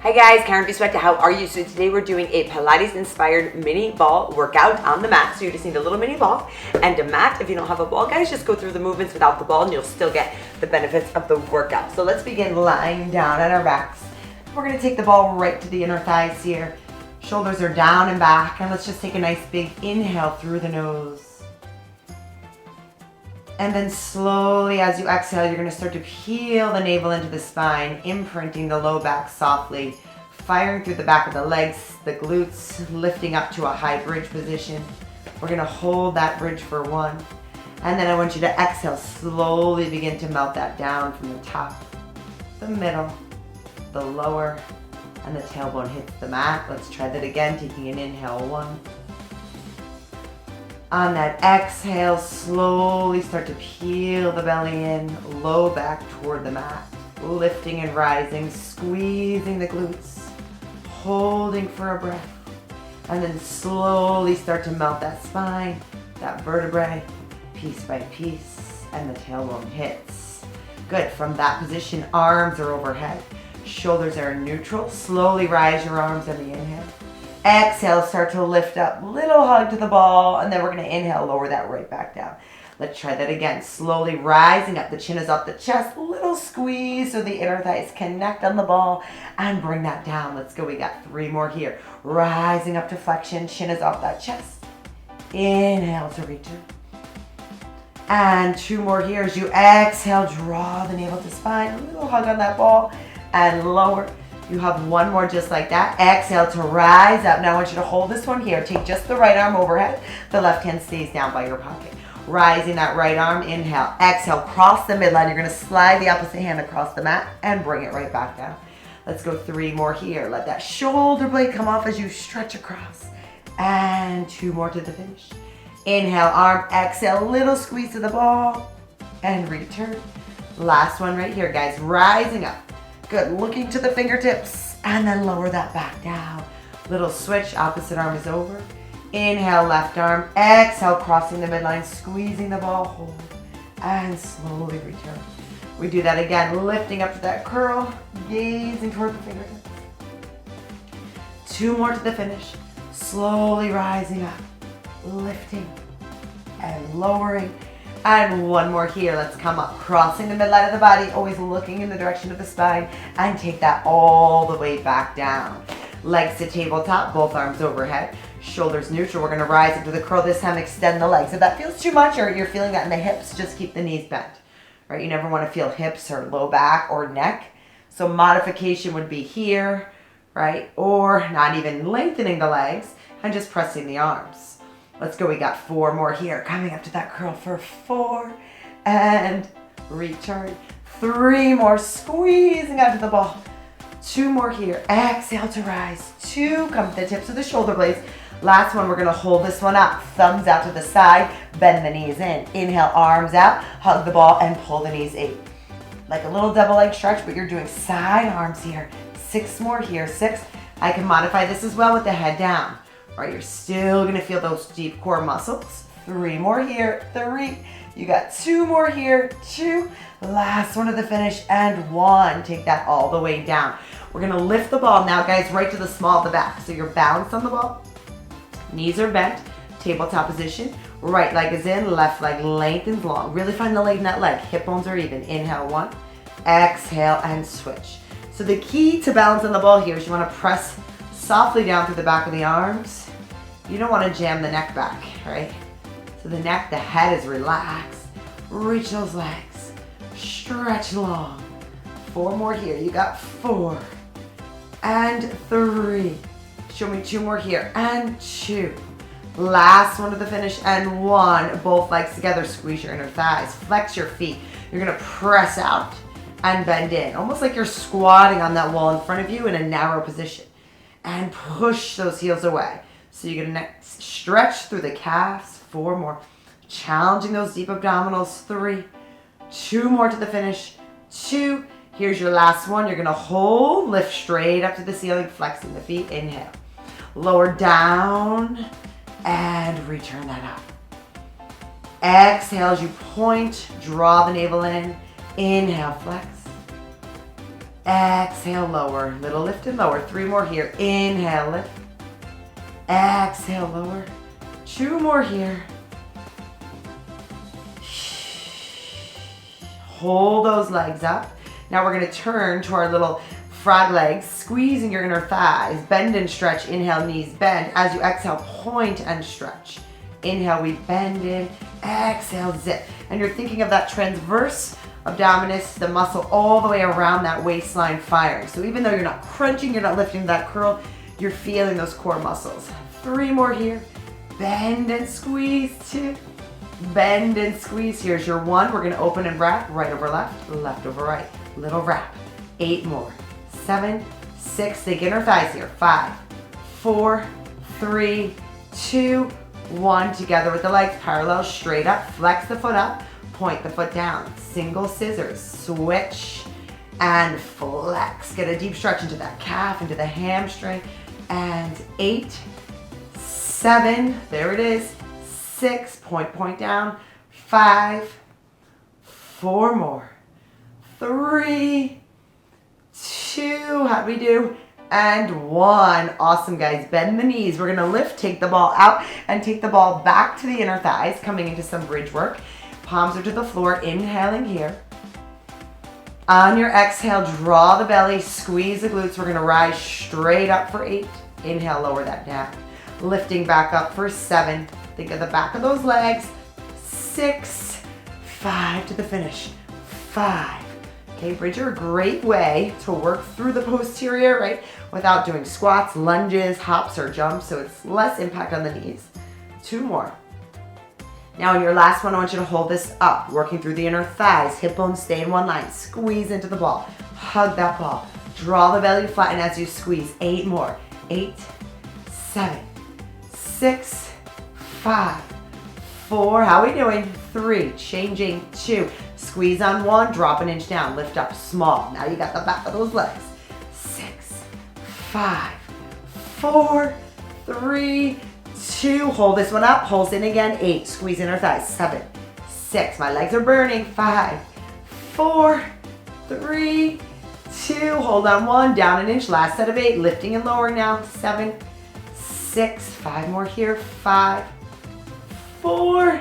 Hi guys, Karen Busweta, how are you? So today we're doing a Pilates inspired mini ball workout on the mat. So you just need a little mini ball and a mat. If you don't have a ball, guys, just go through the movements without the ball and you'll still get the benefits of the workout. So let's begin lying down on our backs. We're gonna take the ball right to the inner thighs here. Shoulders are down and back, and let's just take a nice big inhale through the nose. And then slowly as you exhale, you're gonna start to peel the navel into the spine, imprinting the low back softly, firing through the back of the legs, the glutes, lifting up to a high bridge position. We're gonna hold that bridge for 1. And then I want you to exhale, slowly begin to melt that down from the top, the middle, the lower, and the tailbone hits the mat. Let's try that again, taking an inhale, 1. On that exhale, slowly start to peel the belly in, low back toward the mat, lifting and rising, squeezing the glutes, holding for a breath, and then slowly start to melt that spine, that vertebrae, piece by piece, and the tailbone hits. Good. From that position, arms are overhead, shoulders are in neutral. Slowly rise your arms on the inhale. Exhale, start to lift up, little hug to the ball, and then we're going to inhale, lower that right back down. Let's try that again. Slowly rising up, the chin is up the chest, little squeeze so the inner thighs connect on the ball, and bring that down. Let's go. We got 3 more here. Rising up to flexion, chin is up that chest. Inhale to return. And 2 more here. As you exhale, draw the navel to spine, a little hug on that ball, and lower. You have 1 more just like that. Exhale to rise up. Now I want you to hold this one here. Take just the right arm overhead. The left hand stays down by your pocket. Rising that right arm, inhale. Exhale, cross the midline. You're gonna slide the opposite hand across the mat and bring it right back down. Let's go 3 more here. Let that shoulder blade come off as you stretch across. And 2 more to the finish. Inhale, arm, exhale, little squeeze to the ball, and return. Last one right here, guys. Rising up. Good, looking to the fingertips, and then lower that back down. Little switch, opposite arm is over. Inhale, left arm, exhale, crossing the midline, squeezing the ball, hold, and slowly return. We do that again, lifting up to that curl, gazing toward the fingertips. 2 more to the finish. Slowly rising up, lifting, and lowering. And 1 more here. Let's come up, crossing the midline of the body, always looking in the direction of the spine, and take that all the way back down. Legs to tabletop, both arms overhead, shoulders neutral. We're going to rise into the curl. This time extend the legs. If that feels too much or you're feeling that in the hips, just keep the knees bent. Right? You never want to feel hips or low back or neck. So modification would be here, right? Or not even lengthening the legs and just pressing the arms. Let's go. We got 4 more here. Coming up to that curl for 4 and return. 3 more, squeezing out to the ball. 2 more here. Exhale to rise. 2, come to the tips of the shoulder blades. Last one, we're going to hold this one up. Thumbs out to the side, bend the knees in. Inhale, arms out, hug the ball, and pull the knees 8. Like a little double leg stretch, but you're doing side arms here. 6 more here. 6. I can modify this as well with the head down. Right, you're still gonna feel those deep core muscles. 3 more here, 3. You got 2 more here, 2. Last one to the finish, and 1. Take that all the way down. We're gonna lift the ball now, guys, right to the small of the back. So you're balanced on the ball, knees are bent, tabletop position. Right leg is in, left leg lengthens long. Really find the leg in that leg. Hip bones are even. Inhale, 1. Exhale, and switch. So the key to balance on the ball here is you wanna press softly down through the back of the arms. You don't want to jam the neck back, right? So the neck, the head is relaxed. Reach those legs. Stretch long. 4 more here. You got 4 and 3. Show me 2 more here and 2. Last one to the finish and 1. Both legs together. Squeeze your inner thighs. Flex your feet. You're going to press out and bend in. Almost like you're squatting on that wall in front of you in a narrow position. And push those heels away. So you're going to stretch through the calves. 4 more. Challenging those deep abdominals. 3. 2 more to the finish. 2. Here's your last one. You're going to hold. Lift straight up to the ceiling. Flexing the feet. Inhale. Lower down. And return that up. Exhale as you point. Draw the navel in. Inhale. Flex. Exhale, lower. Little lift and lower. 3 more here. Inhale, lift. Exhale, lower. 2 more here. Hold those legs up. Now we're gonna turn to our little frog legs, squeezing your inner thighs. Bend and stretch. Inhale, knees bend. As you exhale, point and stretch. Inhale, we bend in. Exhale, zip. And you're thinking of that transverse abdominis, the muscle all the way around that waistline firing. So even though you're not crunching, you're not lifting that curl, you're feeling those core muscles. 3 more here. Bend and squeeze. 2. Bend and squeeze. Here's your 1. We're gonna open and wrap. Right over left, left over right. Little wrap. 8 more. 7, 6. Think inner thighs here. 5, 4, 3, 2, 1. Together with the legs, parallel, straight up. Flex the foot up. Point the foot down. Single scissors. Switch and flex. Get a deep stretch into that calf, into the hamstring. And 8, 7. There it is. 6. Point down. 5, 4 more. 3, 2. How'd we do? And 1. Awesome, guys. Bend the knees. We're gonna lift, take the ball out, and take the ball back to the inner thighs, coming into some bridge work. Palms are to the floor, inhaling here. On your exhale, draw the belly, squeeze the glutes. We're gonna rise straight up for 8. Inhale, lower that down. Lifting back up for 7. Think of the back of those legs. 6, 5 to the finish. 5. Okay, bridge are a great way to work through the posterior, right? Without doing squats, lunges, hops, or jumps, so it's less impact on the knees. 2 more. Now in your last one, I want you to hold this up, working through the inner thighs, hip bones stay in one line, squeeze into the ball, hug that ball, draw the belly flatten as you squeeze. 8 more. 8, 7, 6, 5, 4, how are we doing? 3, changing. 2, squeeze on 1, drop an inch down, lift up, small. Now you got the back of those legs. 6, 5, 4, 3, 2, hold this one up, pulse in again. 8, squeeze inner thighs. 7, 6, my legs are burning. 5, 4, 3, 2, hold on 1, down an inch, last set of 8, lifting and lowering now. 7, 6, 5 more here. 5, 4,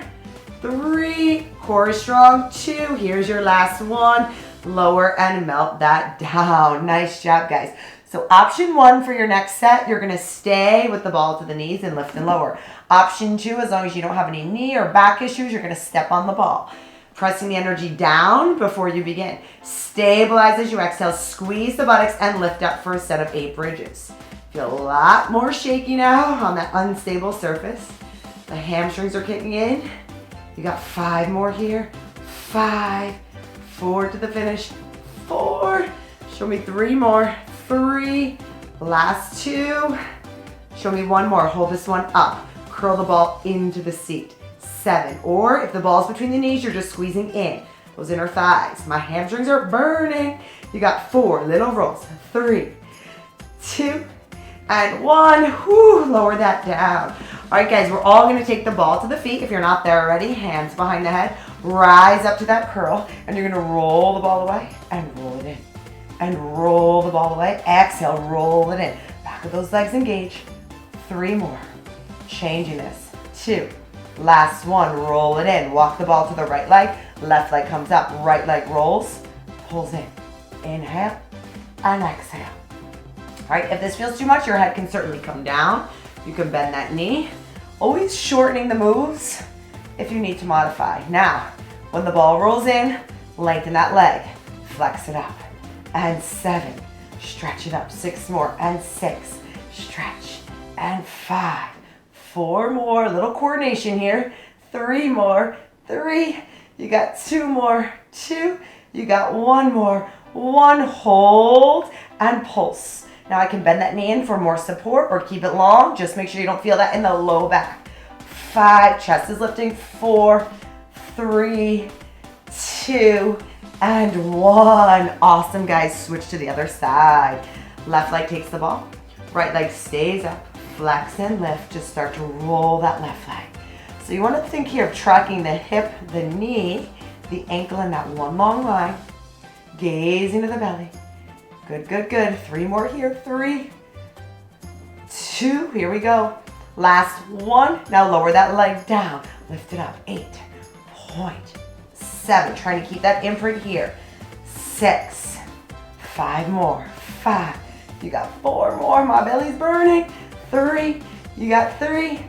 3, core is strong. 2, here's your last one. Lower and melt that down. Nice job, guys. So option 1 for your next set, you're gonna stay with the ball to the knees and lift and lower. Option 2, as long as you don't have any knee or back issues, you're gonna step on the ball. Pressing the energy down before you begin. Stabilize as you exhale, squeeze the buttocks and lift up for a set of 8 bridges. Feel a lot more shaky now on that unstable surface. The hamstrings are kicking in. You got 5 more here. 5, 4 to the finish. 4, show me 3 more. 3, last 2. Show me 1 more. Hold this one up. Curl the ball into the seat. 7, or if the ball's between the knees, you're just squeezing in those inner thighs. My hamstrings are burning. You got 4 little rolls. 3, 2, and 1. Whew, lower that down. All right, guys, we're all gonna take the ball to the feet. If you're not there already, hands behind the head. Rise up to that curl, and you're gonna roll the ball away and roll it in. And roll the ball away. Exhale, roll it in. Back of those legs engage. 3 more. Changing this. 2. Last 1. Roll it in. Walk the ball to the right leg. Left leg comes up. Right leg rolls. Pulls in. Inhale and exhale. All right, if this feels too much, your head can certainly come down. You can bend that knee. Always shortening the moves if you need to modify. Now, when the ball rolls in, lengthen that leg. Flex it up. And 7, stretch it up. 6 more, and 6, stretch, and 5, 4 more, a little coordination here. 3 more, 3, you got 2 more, 2, you got 1 more, 1, hold, and pulse. Now I can bend that knee in for more support or keep it long. Just make sure you don't feel that in the low back. 5, chest is lifting. 4, 3, 2, and 1. Awesome, guys. Switch to the other side. Left leg takes the ball. Right leg stays up. Flex and lift. Just start to roll that left leg. So you want to think here of tracking the hip, the knee, the ankle in that one long line. Gaze into the belly. Good, good, good. 3 more here. 3, 2, here we go. Last one. Now lower that leg down. Lift it up. 8.7. Trying to keep that imprint here. 6, 5 more. 5. You got 4 more. My belly's burning. 3. You got 3,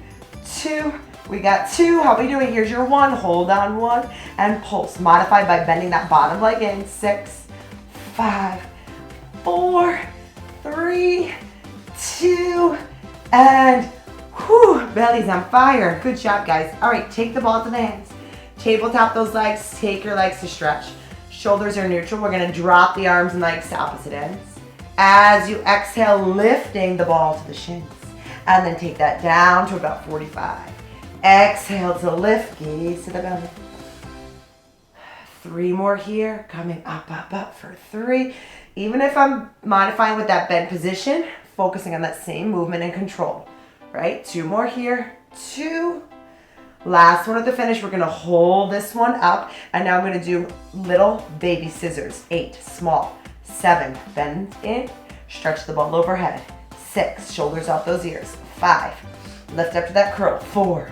2. We got 2. How are we doing? Here's your 1. Hold on 1 and pulse. Modify by bending that bottom leg in. 6, 5, 4, 3, 2, and whew, belly's on fire. Good job, guys. All right, take the ball to the hands. Tabletop those legs. Take your legs to stretch. Shoulders are neutral. We're gonna drop the arms and legs to opposite ends. As you exhale, lifting the ball to the shins. And then take that down to about 45. Exhale to lift, gaze to the belly. 3 more here, coming up, up, up for 3. Even if I'm modifying with that bend position, focusing on that same movement and control, right? 2 more here, 2. Last one at the finish, we're gonna hold this one up, and now I'm gonna do little baby scissors. 8, small. 7, bend in, stretch the ball overhead. 6, shoulders off those ears. 5, lift up to that curl. 4,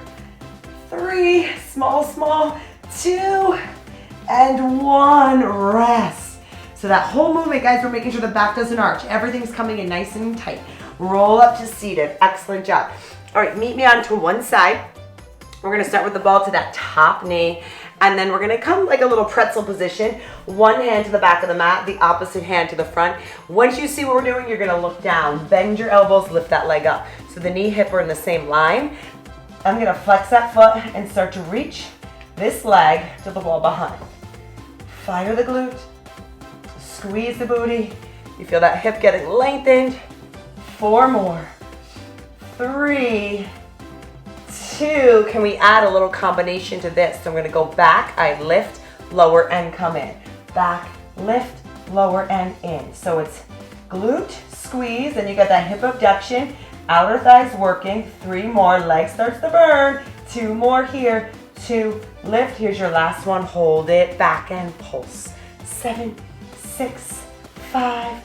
3, small, small. 2, and 1, rest. So that whole movement, guys, we're making sure the back doesn't arch. Everything's coming in nice and tight. Roll up to seated. Excellent job. All right, meet me onto one side. We're gonna start with the ball to that top knee, and then we're gonna come like a little pretzel position. One hand to the back of the mat, the opposite hand to the front. Once you see what we're doing, you're gonna look down, bend your elbows, lift that leg up. So the knee, hip are in the same line. I'm gonna flex that foot and start to reach this leg to the wall behind. Fire the glute, squeeze the booty. You feel that hip getting lengthened. 4 more. 3, 2. Can we add a little combination to this? So I'm gonna go back, I lift, lower, and come in. Back, lift, lower, and in. So it's glute, squeeze, and you got that hip abduction, outer thighs working. 3 more, leg starts to burn. 2 more here. 2, lift. Here's your last one. Hold it, back and pulse. 7, 6, 5,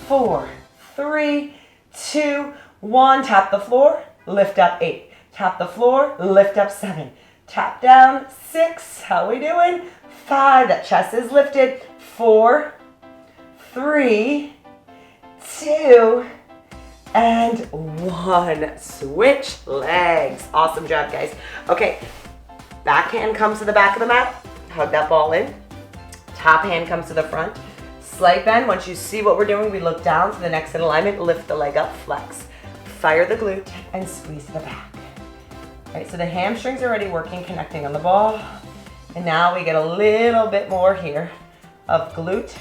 4, 3, 2, 1. Tap the floor, lift up. 8. Tap the floor, lift up. 7. Tap down. 6. How we doing? 5. That chest is lifted. 4, 3, 2, and 1. Switch legs. Awesome job, guys. Okay, back hand comes to the back of the mat. Hug that ball in. Top hand comes to the front. Slight bend. Once you see what we're doing, we look down to the next in alignment. Lift the leg up, flex. Fire the glute and squeeze the back. All right, so the hamstrings are already working, connecting on the ball. And now we get a little bit more here of glute.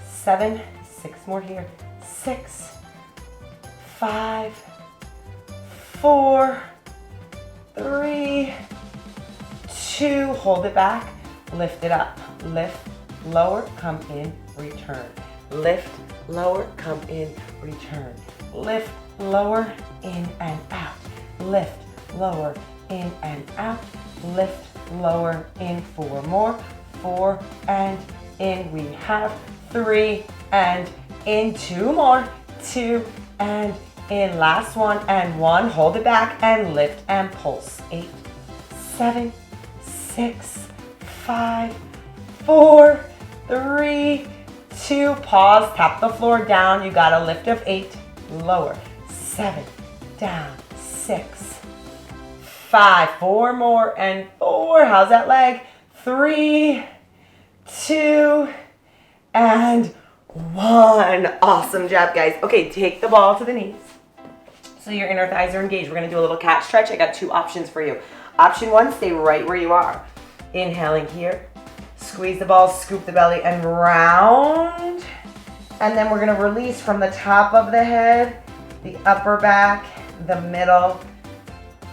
7, 6 more here. 6, 5, 4, 3, 2. Hold it back. Lift it up. Lift, lower, come in, return. Lift, lower, come in, return. Lift, lower, in and out. Lift, lower, in and out. Lift, lower, in. 4 more. 4 and in. We have 3 and in. 2 more. 2 and in. Last one and 1. Hold it back and lift and pulse. 8, 7, 6, 5, 4, 3, 2. Pause. Tap the floor down. You got a lift of 8. Lower. 7. Down. 6. 5. 4 more and 4. How's that leg? 3, 2, and 1. Awesome job, guys. Okay, take the ball to the knees. So your inner thighs are engaged. We're gonna do a little cat stretch. I got 2 options for you. Option 1, stay right where you are. Inhaling here. Squeeze the ball, scoop the belly, and round. And then we're gonna release from the top of the head, the upper back, the middle,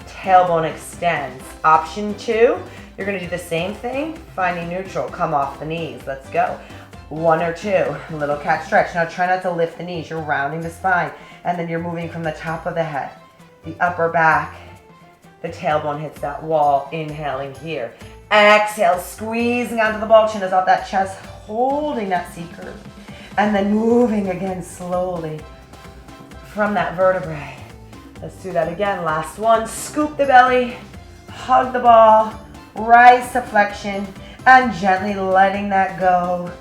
tailbone extends. Option 2, you're gonna do the same thing, finding neutral. Come off the knees, let's go. 1 or 2, little cat stretch. Now try not to lift the knees, you're rounding the spine. And then you're moving from the top of the head, the upper back, the tailbone hits that wall. Inhaling here. Exhale, squeezing onto the ball, chin is off that chest, holding that C curve. And then moving again slowly from that vertebrae. Let's do that again. Last one. Scoop the belly, hug the ball, rise to flexion, and gently letting that go.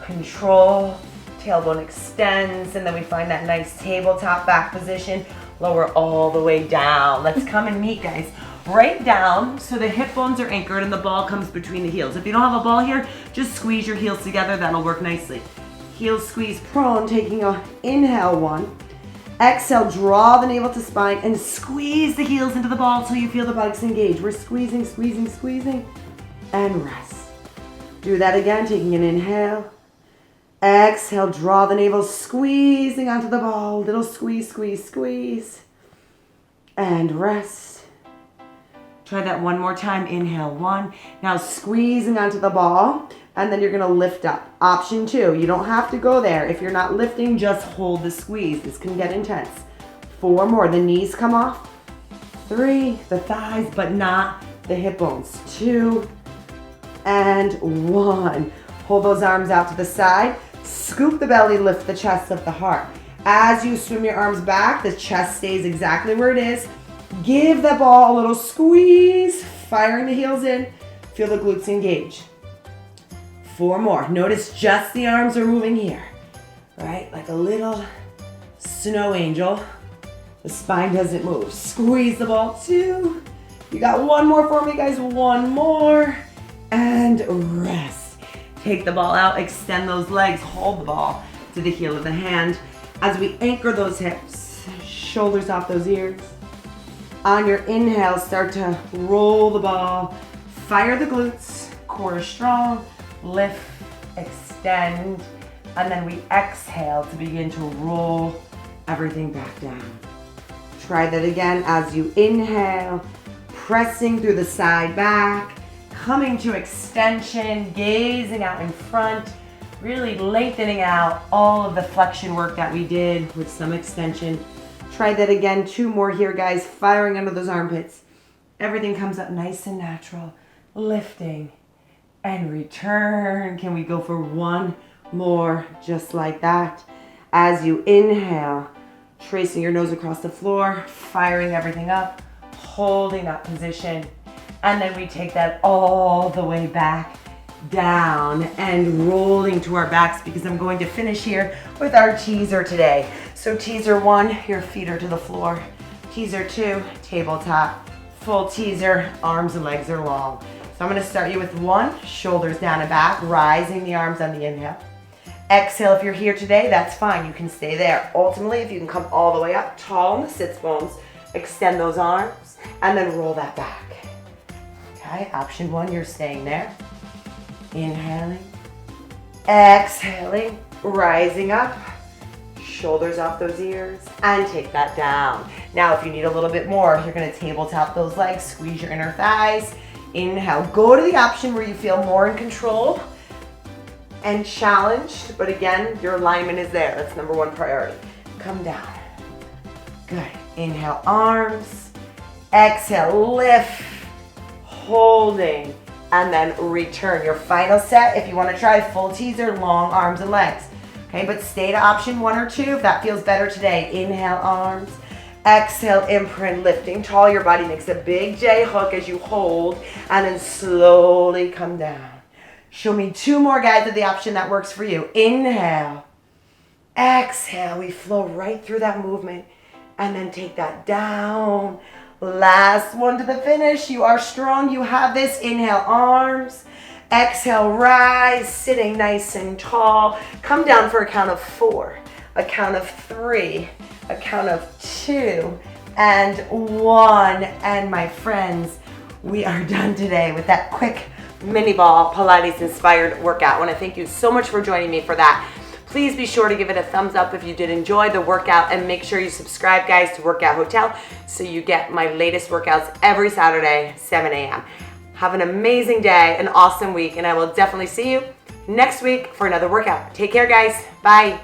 Control, tailbone extends, and then we find that nice tabletop back position. Lower all the way down. Let's come and meet, guys. Right down, so the hip bones are anchored and the ball comes between the heels. If you don't have a ball here, just squeeze your heels together. That'll work nicely. Heels squeeze prone, taking an inhale, 1. Exhale, draw the navel to spine and squeeze the heels into the ball until you feel the buttocks engage. We're squeezing, squeezing, squeezing, and rest. Do that again, taking an inhale. Exhale, draw the navel, squeezing onto the ball. Little squeeze, squeeze, squeeze, and rest. Try that one more time. Inhale, 1. Now squeezing onto the ball, and then you're gonna lift up. Option 2, you don't have to go there. If you're not lifting, just hold the squeeze. This can get intense. 4 more, the knees come off. 3, the thighs, but not the hip bones. 2, and 1. Hold those arms out to the side. Scoop the belly, lift the chest, lift the heart. As you swim your arms back, the chest stays exactly where it is. Give the ball a little squeeze, firing the heels in. Feel the glutes engage. 4 more. Notice just the arms are moving here, right? Like a little snow angel. The spine doesn't move. Squeeze the ball. 2. You got 1 more for me, guys. 1 more. And rest. Take the ball out, extend those legs, hold the ball to the heel of the hand. As we anchor those hips, shoulders off those ears. On your inhale, start to roll the ball. Fire the glutes, core strong. Lift, extend, and then we exhale to begin to roll everything back down. Try that again as you inhale, pressing through the side back, coming to extension, gazing out in front, really lengthening out all of the flexion work that we did with some extension. Try that again, 2 more here, guys, firing under those armpits. Everything comes up nice and natural, lifting. And return. Can we go for 1 more just like that? As you inhale, tracing your nose across the floor, firing everything up, holding that position. And then we take that all the way back down and rolling to our backs because I'm going to finish here with our teaser today. So teaser 1, your feet are to the floor. Teaser 2, tabletop. Full teaser, arms and legs are long. So I'm going to start you with 1, shoulders down and back, rising the arms on the inhale. Exhale, if you're here today, that's fine. You can stay there. Ultimately, if you can come all the way up, tall on the sits bones, extend those arms, and then roll that back. Okay, option 1, you're staying there. Inhaling, exhaling, rising up, shoulders off those ears, and take that down. Now, if you need a little bit more, you're going to tabletop those legs, squeeze your inner thighs. Inhale, go to the option where you feel more in control and challenged, but again, your alignment is there. That's number 1 priority. Come down. Good. Inhale, arms. Exhale, lift, holding, and then return. Your final set, if you want to try full teaser, long arms and legs. Okay, but stay to option 1 or 2 if that feels better today. Inhale, arms. Exhale, imprint, lifting tall. Your body makes a big J hook as you hold, and then slowly come down. Show me 2 more, guys, of the option that works for you. Inhale. Exhale. We flow right through that movement, and then take that down. Last one to the finish. You are strong. You have this. Inhale, arms. Exhale, rise, sitting nice and tall. Come down for a count of 4, a count of 3, a count of 2, and 1. And my friends, we are done today with that quick mini ball Pilates inspired workout. I want to thank you so much for joining me for that. Please be sure to give it a thumbs up if you did enjoy the workout, and make sure you subscribe, guys, to Workout Hotel so you get my latest workouts every Saturday, 7 a.m. Have an amazing day, an awesome week, and I will definitely see you next week for another workout. Take care, guys. Bye.